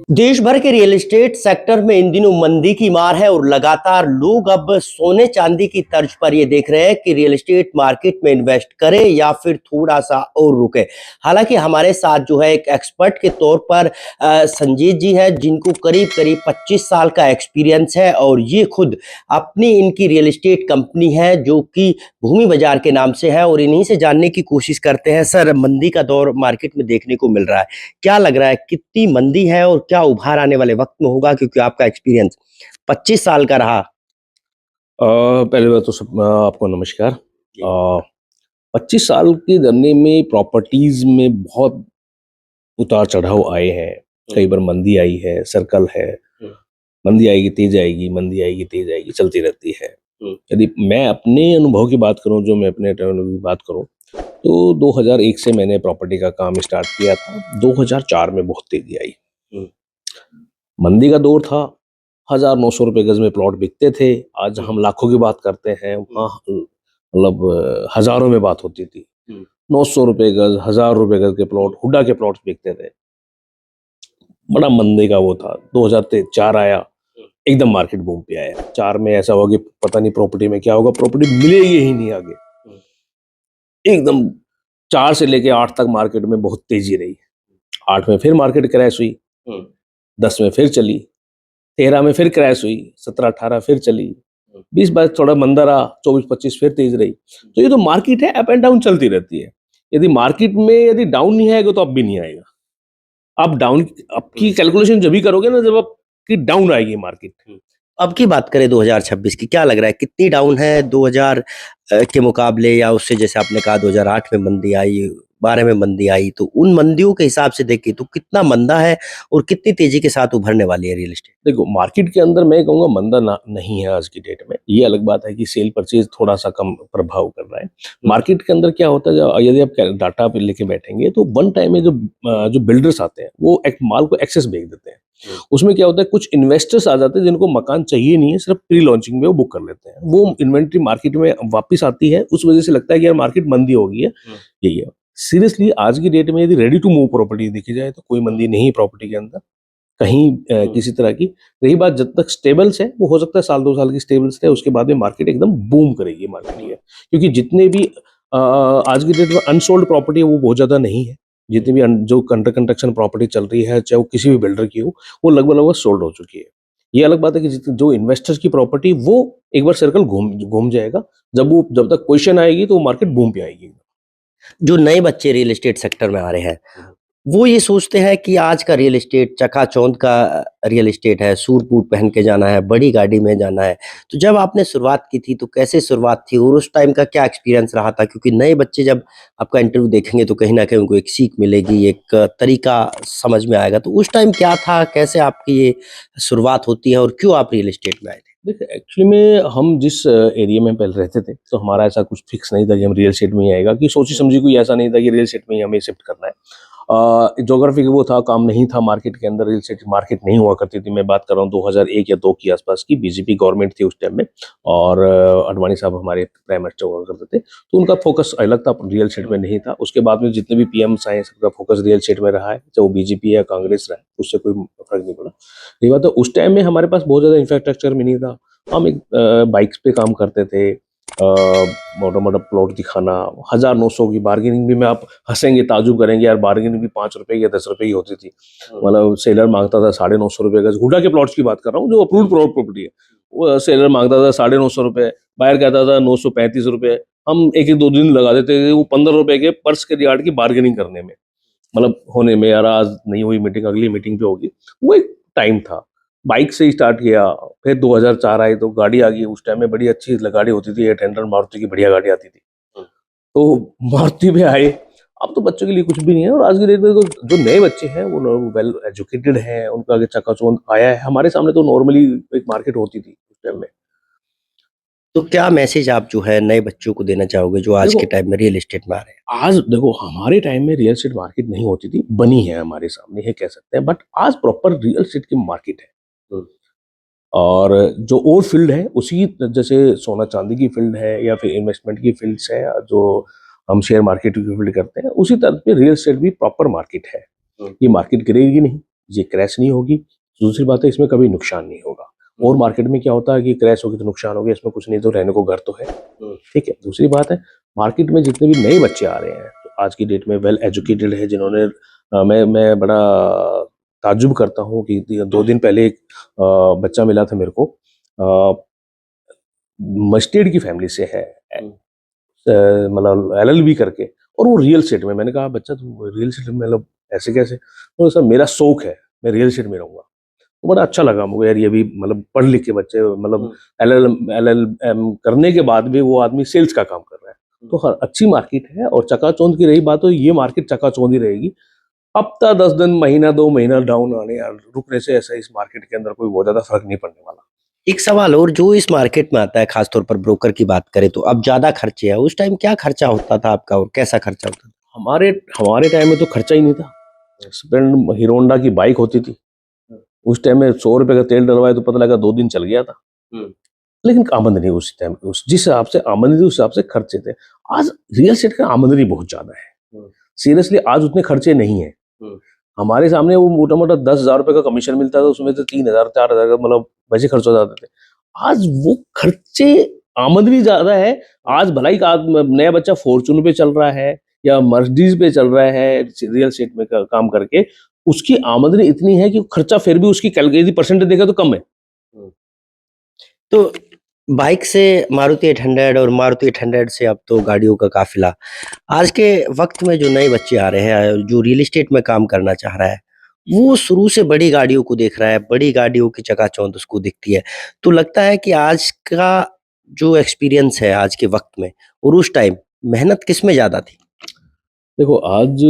देश भर के रियल एस्टेट सेक्टर में इन दिनों मंदी की मार है और लगातार लोग अब सोने चांदी की तर्ज पर ये देख रहे हैं कि रियल एस्टेट मार्केट में इन्वेस्ट करें या फिर थोड़ा सा और रुके। हालांकि हमारे साथ जो है एक एक्सपर्ट के तौर पर संजीत जी है, जिनको करीब करीब 25 साल का एक्सपीरियंस है और ये खुद अपनी इनकी रियल एस्टेट कंपनी है जो कि भूमि बाजार के नाम से है, और इन्हीं से जानने की कोशिश करते हैं। सर, मंदी का दौर मार्केट में देखने को मिल रहा है, क्या लग रहा है कितनी मंदी है और क्या उभार आने वाले वक्त में होगा, क्योंकि आपका एक्सपीरियंस 25 साल का रहा। पहली बात तो सब आपको नमस्कार। 25 साल की जर्नी में प्रॉपर्टीज में बहुत उतार चढ़ाव आए हैं। कई बार मंदी आई है, सर्कल है, मंदी आएगी तेज आएगी, मंदी आएगी तेज आएगी, चलती रहती है। यदि मैं अपने अनुभव की बात करूं, जो मैं अपने अनुभव की बात करूं, तो 2001 से मैंने प्रॉपर्टी का काम स्टार्ट किया था। 2004 में बहुत तेजी आई। मंदी का दौर था, 1,900 रुपए गज में प्लॉट बिकते थे। आज हम लाखों की बात करते हैं, वहाँ मतलब हजारों में बात होती थी। 900 रुपए गज, 1,000 रुपए गज के प्लॉट, हुडा के प्लॉट बिकते थे। बड़ा मंदी का वो था। 2004 आया, एकदम मार्केट बूम पे आया। 4 में ऐसा हुआ कि पता नहीं प्रॉपर्टी में क्या होगा, प्रॉपर्टी मिलेगी ही नहीं आगे। एकदम 4 से लेके 8 तक मार्केट में बहुत तेजी रही। 8 में फिर मार्केट क्रैश हुई, 10 में फिर चली, 13 में फिर क्रैश हुई, 17-18 फिर चली, 20-22 थोड़ा मंदा रहा, 24-25 फिर तेज रही। तो ये तो मार्केट है, अप एंड डाउन चलती रहती है। यदि मार्केट में यदि डाउन नहीं आएगा तो अप भी नहीं आएगा। आप डाउन आपकी कैलकुलेशन जब भी करोगे ना, जब आपकी डाउन आएगी मार्केट। अब की बात करें 2026 की, क्या लग रहा है कितनी डाउन है 2000 के मुकाबले, या उससे जैसे आपने कहा 2008 में मंदी आई, 12 में मंदी आई, तो उन मंदियों के हिसाब से देखें तो कितना मंदा है और कितनी तेजी के साथ उभरने वाली है रियल एस्टेट? देखो, मार्केट के अंदर मैं कहूँगा मंदा नहीं है आज की डेट में। ये अलग बात है कि सेल परचेज थोड़ा सा कम प्रभाव कर रहा है। मार्केट के अंदर क्या होता है, यदि आप डाटा पे लेके बैठेंगे तो वन टाइम में जो बिल्डर्स आते हैं वो एक माल को एक्सेस बेच देते हैं। उसमें क्या होता है, कुछ इन्वेस्टर्स आ जाते हैं जिनको मकान चाहिए नहीं है, सिर्फ प्री लॉन्चिंग में वो बुक कर लेते हैं। वो इन्वेंट्री मार्केट में वापस आती है, उस वजह से लगता है कि यार मार्केट मंदी हो गई है। यही है। सीरियसली आज की डेट में यदि रेडी टू मूव प्रॉपर्टी देखी जाए तो कोई मंदी नहीं है प्रॉपर्टी के अंदर कहीं किसी तरह की। रही बात जब तक स्टेबल्स है, वो हो सकता है 1-2 साल की स्टेबल्स है, उसके बाद में मार्केट एकदम बूम करेगी मार्केट ये। क्योंकि जितने भी आज की डेट में अनसोल्ड प्रॉपर्टी है वो बहुत ज्यादा नहीं है। जितनी भी जो अंडर कंस्ट्रक्शन प्रॉपर्टी चल रही है, चाहे वो किसी भी बिल्डर की हो, वो लगभग लगभग सोल्ड हो चुकी है। ये अलग बात है कि जो इन्वेस्टर्स की प्रॉपर्टी, वो एक बार सर्कल घूम घूम जाएगा। जब तक पोजीशन आएगी तो मार्केट बूम पे आएगी। जो नए बच्चे रियल एस्टेट सेक्टर में आ रहे हैं, वो ये सोचते हैं कि आज का रियल एस्टेट चकाचौंध का रियल एस्टेट है, सूट-बूट पहन के जाना है, बड़ी गाड़ी में जाना है। तो जब आपने शुरुआत की थी तो कैसे शुरुआत थी और उस टाइम का क्या एक्सपीरियंस रहा था? क्योंकि नए बच्चे जब आपका इंटरव्यू देखेंगे तो कहीं न कहीं उनको एक सीख मिलेगी, एक तरीका समझ में आएगा। तो उस टाइम क्या था? कैसे आपकी ये शुरुआत होती है और क्यों आप रियल एस्टेट में आए थे? देखिए, एक्चुअली में हम जिस एरिया में पहले रहते थे, तो हमारा ऐसा कुछ फिक्स नहीं था कि हम रियल एस्टेट में ही आएगा, कि सोची समझी कोई ऐसा नहीं था कि रियल एस्टेट में ही हमें शिफ्ट करना है। ज्योग्राफी का वो था, काम नहीं था मार्केट के अंदर, रियल एस्टेट मार्केट नहीं हुआ करती थी। मैं बात कर रहा हूँ 2001 या 2 के आसपास की। बीजेपी गवर्नमेंट थी उस टाइम में, और अडवाणी साहब हमारे प्राइम मिनिस्टर हुआ करते थे, तो उनका फोकस अलग था, रियल एस्टेट में नहीं था। उसके बाद में जितने भी पीएम्स आए, सबका फोकस रियल एस्टेट में रहा है, चाहे वो बीजेपी या कांग्रेस रहा है, उससे कोई फर्क नहीं पड़ा। ये बात है, उस टाइम में हमारे पास बहुत ज्यादा इंफ्रास्ट्रक्चर भी नहीं था। हम एक बाइक्स पे काम करते थे, मोटा मोटा प्लॉट दिखाना, 1,000-900 की बार्गेनिंग भी में आप हंसेंगे, ताजुब करेंगे यार, बार्गेनिंग भी 5 रुपए या 10 रुपए की होती थी। मतलब सेलर मांगता था 950 रुपए गज, हुडा के प्लॉट्स की बात कर रहा हूँ जो अप्रूव्ड प्रॉपर्टी है। वो सेलर मांगता था 950 रुपए, बायर कहता था 935 रुपए। हम एक एक 2 दिन लगा देते थे वो 15 रुपए के पर्स के रिगार्ड की बार्गेनिंग करने में, मतलब होने में, यार आज नहीं हुई मीटिंग, अगली मीटिंग पे होगी। वो एक टाइम था। बाइक से ही स्टार्ट किया, फिर 2004 आई तो गाड़ी आ गई। उस टाइम में बड़ी अच्छी गाड़ी होती थी, 800 मारुति की बढ़िया गाड़ी आती थी, तो मारुति में आए। अब तो बच्चों के लिए कुछ भी नहीं है। और आज की डेट में तो जो नए बच्चे हैं वो वेल एजुकेटेड हैं, उनका आगे चकाचौंध आया है। हमारे सामने तो नॉर्मली एक मार्केट होती थी उस टाइम में। तो क्या मैसेज आप जो है नए बच्चों को देना चाहोगे जो आज देखो, के टाइम में रियल एस्टेट में आ रहे हैं? आज देखो, हमारे टाइम में रियल एस्टेट मार्केट नहीं होती थी, बनी है हमारे सामने है कह सकते हैं, बट आज प्रॉपर रियल एस्टेट की मार्केट है। और जो और फील्ड है उसी, जैसे सोना चांदी की फील्ड है या फिर इन्वेस्टमेंट की फील्ड्स है, जो हम शेयर मार्केट की फील्ड करते हैं, उसी तरह पे रियल एस्टेट भी प्रॉपर मार्केट है। ये मार्केट गिरेगी नहीं, ये क्रैश नहीं होगी। दूसरी बात है, इसमें कभी नुकसान नहीं होगा। और मार्केट में क्या होता है कि क्रैश होगी तो नुकसान हो गया, इसमें कुछ नहीं, तो रहने को घर तो है। ठीक है। दूसरी बात है, मार्केट में जितने भी नए बच्चे आ रहे हैं तो आज की डेट में वेल एजुकेटेड है, जिन्होंने मैं बड़ा ताज्जुब करता हूँ कि 2 दिन पहले एक बच्चा मिला था मेरे को, मस्टर्ड की फैमिली से है, मतलब LLB करके, और वो रियल एस्टेट में। मैंने कहा बच्चा तुम रियल एस्टेट में, मतलब ऐसे कैसे? तो सर मेरा शौक है, मैं रियल एस्टेट में रहूंगा। तो बड़ा अच्छा लगा मुझे यार, ये भी मतलब पढ़ लिख के बच्चे, मतलब LLM करने के बाद भी वो आदमी सेल्स का काम कर रहा है। तो हर अच्छी मार्केट है। और चकाचौंध की रही बात, तो ये मार्केट चकाचौंध ही रहेगी। हफ्ता 10 दिन, महीना 2 महीना डाउन आने या रुकने से ऐसा इस मार्केट के अंदर कोई बहुत ज्यादा फर्क नहीं पड़ने वाला। एक सवाल और, जो इस मार्केट में आता है, खासतौर पर ब्रोकर की बात करें तो अब ज्यादा खर्चे है, उस टाइम क्या खर्चा होता था आपका और कैसा खर्चा होता था? हमारे हमारे टाइम में तो खर्चा ही नहीं था। स्प्लेंडर हीरो होंडा की बाइक होती थी, उस टाइम में 100 रुपए का तेल डलवाए तो पता लगा 2 दिन चल गया था। लेकिन आमदनी उस टाइम, उस जिस हिसाब से आमदनी थी उस हिसाब से खर्चे थे। आज रियल एस्टेट का आमदनी बहुत ज्यादा है। सीरियसली आज उतने खर्चे नहीं है। हमारे सामने वो मोटा मोटा 10,000 रुपए का कमीशन मिलता था, उसमें से 3,000 4,000 का मतलब वैसे खर्च हो जाते थे। आज वो खर्चे, आमदनी ज्यादा है। आज भलाई का नया बच्चा फॉर्च्यून पे चल रहा है या मर्सिडीज पे चल रहा है रियल एस्टेट में काम करके, उसकी आमदनी इतनी है कि खर्चा फिर भी उसकी कैलकुलेट परसेंटेज देखा तो कम है। तो बाइक से मारुति 800 और मारुति 800 से अब तो गाड़ियों का काफिला। आज के वक्त में जो नए बच्चे आ रहे हैं, जो रियल एस्टेट में काम करना चाह रहा है, वो शुरू से बड़ी गाड़ियों को देख रहा है, बड़ी गाड़ियों की चकाचौंध उसको दिखती है। तो लगता है कि आज का जो एक्सपीरियंस है आज के वक्त में और उस टाइम, मेहनत किसमें ज्यादा थी? देखो आज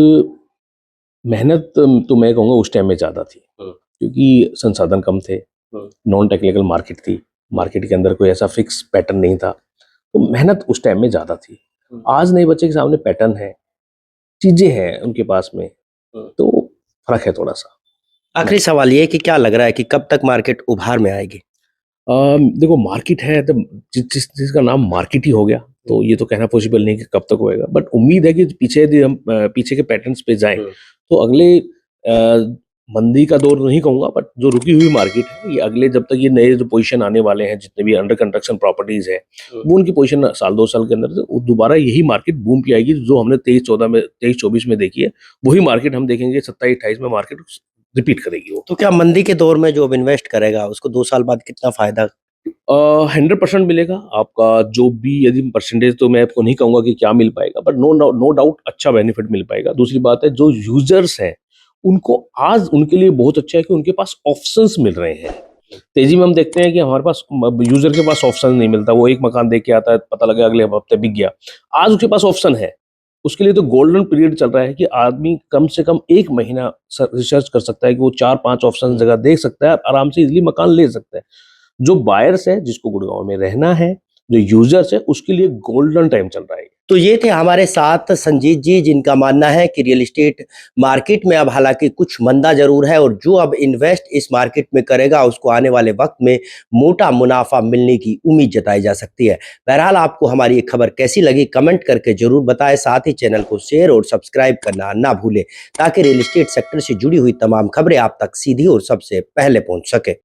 मेहनत तो मैं कहूँगा उस टाइम में ज़्यादा थी, क्योंकि संसाधन कम थे, नॉन टेक्निकल मार्केट थी, मार्केट के अंदर कोई ऐसा फिक्स पैटर्न नहीं था, तो मेहनत उस टाइम में ज़्यादा थी। आज नए बच्चे के सामने पैटर्न है, चीज़ें हैं उनके पास में, तो फर्क है थोड़ा सा। आखिरी सवाल ये है कि क्या लग रहा है कि कब तक मार्केट उभार में आएगी? देखो मार्केट है तो जिस जिसका नाम मार्केट ही हो गया, तो ये तो कहना पॉसिबल नहीं कि कब तक होएगा, बट उम्मीद है कि पीछे यदि हम पीछे के पैटर्न्स पे जाएं तो अगले मंदी का दौर नहीं कहूंगा, बट जो रुकी हुई मार्केट है ये अगले, जब तक ये नए जो पोजीशन आने वाले हैं, जितने भी अंडर कंस्ट्रक्शन प्रॉपर्टीज है, वो उनकी पोजीशन साल 2 साल के अंदर से दोबारा यही मार्केट बूम पे आएगी। जो हमने 23-24 में देखी है, वही मार्केट हम देखेंगे 27-28 में, मार्केट रिपीट करेगी वो। तो क्या मंदी के दौर में जो अब इन्वेस्ट करेगा उसको 2 साल बाद कितना फायदा? 100% मिलेगा आपका, जो भी यदि परसेंटेज तो मैं आपको नहीं कहूंगा कि क्या मिल पाएगा, बट नो डाउट अच्छा बेनिफिट मिल पाएगा। दूसरी बात है, जो यूजर्स हैं उनको आज उनके लिए बहुत अच्छा है कि उनके पास ऑप्शंस मिल रहे हैं। तेजी में हम देखते हैं कि हमारे पास यूजर के पास ऑप्शन नहीं मिलता, वो एक मकान देख के आता है, पता लगा अगले हफ्ते बिक गया। आज उसके पास ऑप्शन है, उसके लिए तो गोल्डन पीरियड चल रहा है कि आदमी कम से कम 1 महीना रिसर्च कर सकता है कि वो 4-5 ऑप्शन जगह देख सकता है, आराम से इजिली मकान ले सकता है। जो बायर्स है, जिसको गुड़गांव में रहना है, जो यूजर्स है, उसके लिए गोल्डन टाइम चल रहा है। तो ये थे हमारे साथ संजीत जी, जिनका मानना है कि रियल एस्टेट मार्केट में अब हालांकि कुछ मंदा जरूर है और जो अब इन्वेस्ट इस मार्केट में करेगा उसको आने वाले वक्त में मोटा मुनाफा मिलने की उम्मीद जताई जा सकती है। बहरहाल आपको हमारी ये खबर कैसी लगी कमेंट करके जरूर बताएं, साथ ही चैनल को शेयर और सब्सक्राइब करना ना भूलें, ताकि रियल एस्टेट सेक्टर से जुड़ी हुई तमाम खबरें आप तक सीधी और सबसे पहले पहुंच सके।